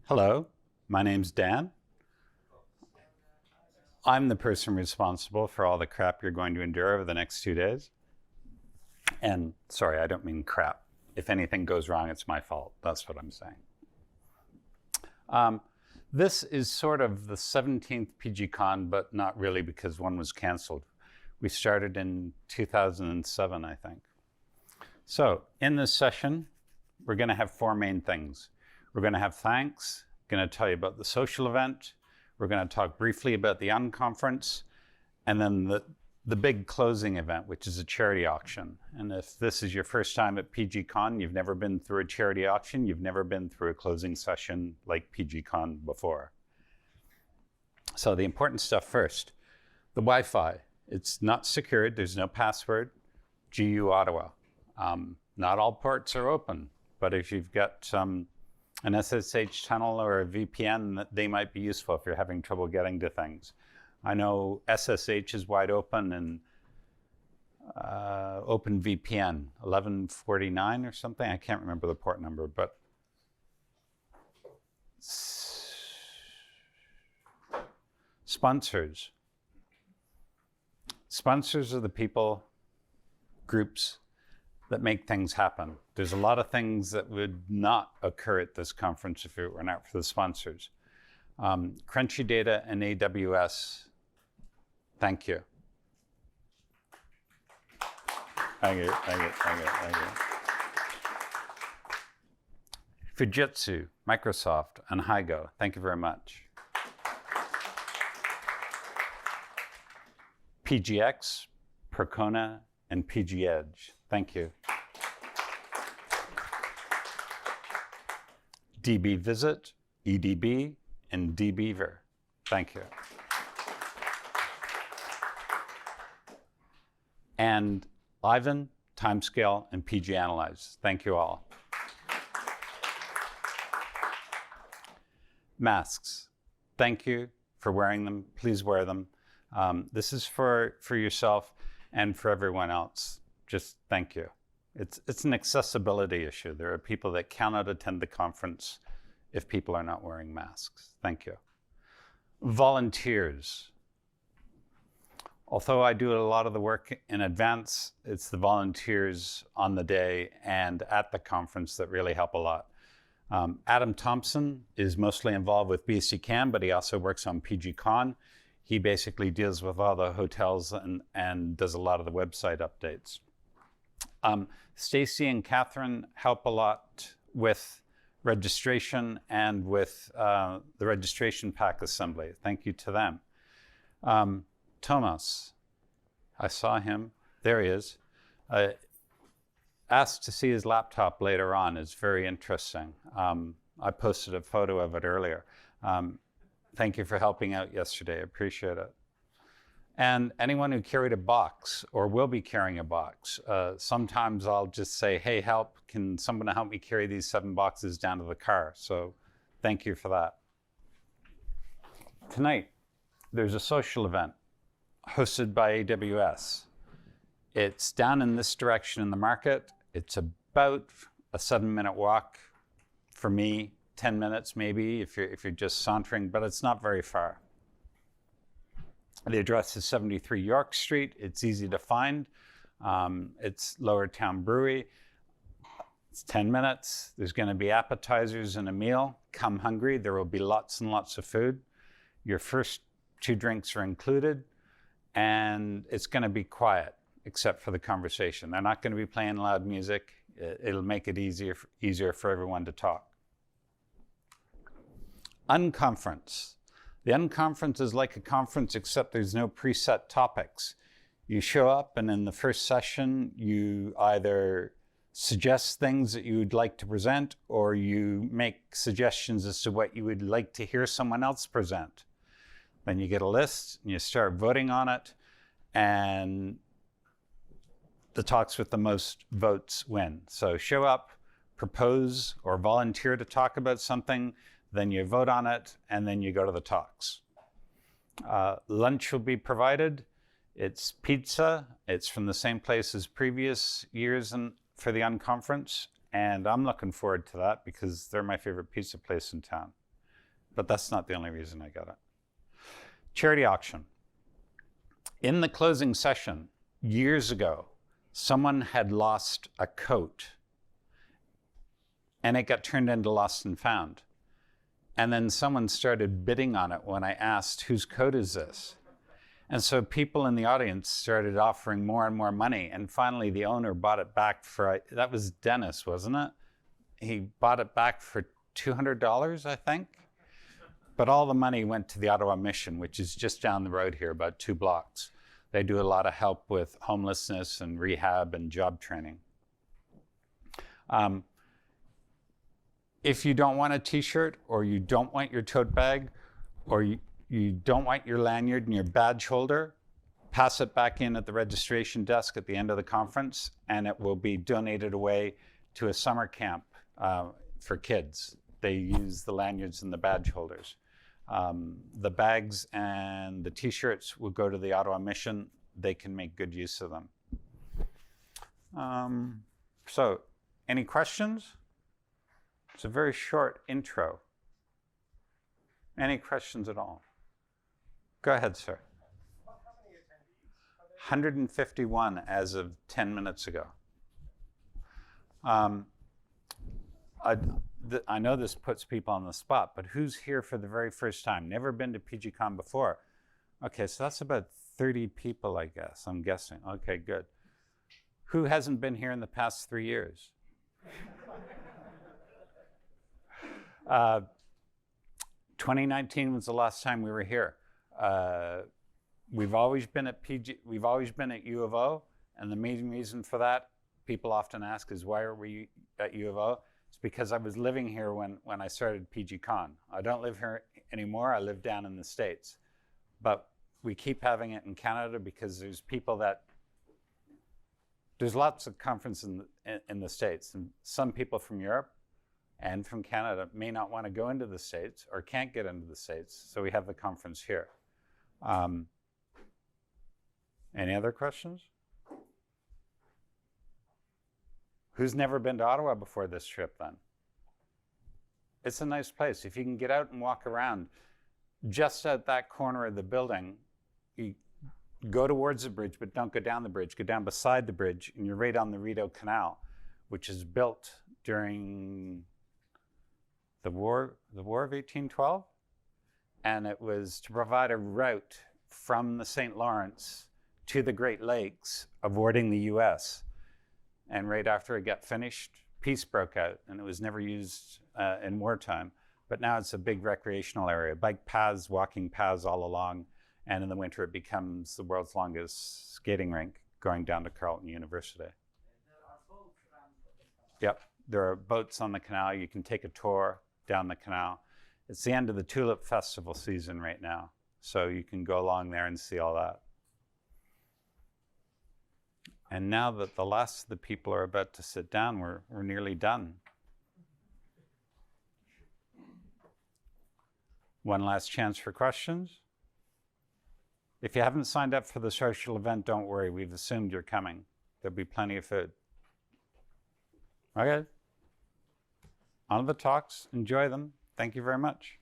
Hello, my name's Dan. I'm the person responsible for all the crap you're going to endure over the next 2 days. And sorry, I don't mean crap. If anything goes wrong, it's my fault. That's what I'm saying. This is sort of the 17th PGCon, but not really because one was canceled. We started in 2007, I think. So in this session, we're going to have 4 main things. We're going to have thanks, going to tell you about the social event. We're going to talk briefly about the Unconference, and then the big closing event, which is a charity auction. And if this is your first time at PGCon, you've never been through a charity auction, you've never been through a closing session like PGCon before. So the important stuff first, the Wi-Fi. It's not secured, there's no password, GU Ottawa. Not all ports are open, but if you've got an SSH tunnel or a VPN, they might be useful if you're having trouble getting to things. I know SSH is wide open and OpenVPN 1149 or something. I can't remember the port number, but sponsors. Sponsors are the people, groups that make things happen. There's a lot of things that would not occur at this conference if it were not for the sponsors. Crunchy Data and AWS, thank you. Thank you, thank you, thank you, thank you. Fujitsu, Microsoft, and Hygo, thank you very much. PGX, Percona, and PG Edge, thank you. DB Visit, EDB, and dbeaver, thank you. And Ivan, Timescale, and PG Analyze, thank you all. Masks, thank you for wearing them, please wear them. This is for yourself and for everyone else. Just thank you. It's an accessibility issue. There are people that cannot attend the conference if people are not wearing masks. Thank you. Volunteers. Although I do a lot of the work in advance, it's the volunteers on the day and at the conference that really help a lot. Adam Thompson is mostly involved with BCCan, but he also works on PGCon. He basically deals with all the hotels and does a lot of the website updates. Stacy and Catherine help a lot with registration and with the registration pack assembly. Thank you to them. Thomas, I saw him, there he is. Asked to see his laptop later on, is very interesting. I posted a photo of it earlier. Thank you for helping out yesterday, appreciate it. And anyone who carried a box or will be carrying a box, sometimes I'll just say, hey, help, can someone help me carry these 7 boxes down to the car? So thank you for that. Tonight, there's a social event hosted by AWS. It's down in this direction in the market. It's about a 7-minute walk for me, 10 minutes maybe if you're just sauntering, but it's not very far. The address is 73 York Street. It's easy to find. It's Lower Town Brewery. It's 10 minutes. There's going to be appetizers and a meal. Come hungry. There will be lots and lots of food. Your first 2 drinks are included, and it's going to be quiet except for the conversation. They're not going to be playing loud music. It'll make it easier for everyone to talk. Unconference. The Unconference is like a conference except there's no preset topics. You show up and in the first session you either suggest things that you would like to present or you make suggestions as to what you would like to hear someone else present. Then you get a list and you start voting on it, and the talks with the most votes win. So show up, propose or volunteer to talk about something, then you vote on it, and then you go to the talks. Lunch will be provided. It's pizza. It's from the same place as previous years for the Unconference, and I'm looking forward to that because they're my favorite pizza place in town. but that's not the only reason I got it. Charity auction. In the closing session, years ago, someone had lost a coat and it got turned into lost and found. And then someone started bidding on it when I asked, whose coat is this? And so people in the audience started offering more and more money. And finally, the owner bought it back for, that was Dennis, wasn't it? He bought it back for $200, I think. But all the money went to the Ottawa Mission, which is just down the road here, about 2 blocks. They do a lot of help with homelessness and rehab and job training. If you don't want a t-shirt, or you don't want your tote bag, or you don't want your lanyard and your badge holder, pass it back in at the registration desk at the end of the conference, and it will be donated away to a summer camp for kids. They use the lanyards and the badge holders. The bags and the t-shirts will go to the Ottawa Mission. They can make good use of them. So, any questions? It's a very short intro. Any questions at all? Go ahead, sir. How many attendees? 151 as of 10 minutes ago. I know this puts people on the spot, but who's here for the very first time? Never been to PGCon before? Okay, so that's about 30 people, I guess, I'm guessing. Okay, good. Who hasn't been here in the past 3 years? 2019 was the last time we were here. We've always been at U of O, and the main reason for that, people often ask, is why are we at U of O? It's because I was living here when I started PGCon. I don't live here anymore. I live down in the States. But we keep having it in Canada because there's lots of conferences in the States, and some people from Europe and from Canada may not want to go into the States or can't get into the States, so we have the conference here. Any other questions? Who's never been to Ottawa before this trip then? It's a nice place. If you can get out and walk around, just at that corner of the building, you go towards the bridge, but don't go down the bridge. Go down beside the bridge, and you're right on the Rideau Canal, which is built during the War of 1812, and it was to provide a route from the St. Lawrence to the Great Lakes, avoiding the US. And right after it got finished, peace broke out, and it was never used in wartime. But now it's a big recreational area, bike paths, walking paths all along, and in the winter it becomes the world's longest skating rink, going down to Carleton University. Yep, there are boats on the canal. You can take a tour down the canal. It's the end of the Tulip Festival season right now, so you can go along there and see all that. And now that the last of the people are about to sit down, we're nearly done. One last chance for questions. If you haven't signed up for the social event, don't worry. We've assumed you're coming. There'll be plenty of food. Okay. On to the talks. Enjoy them. Thank you very much.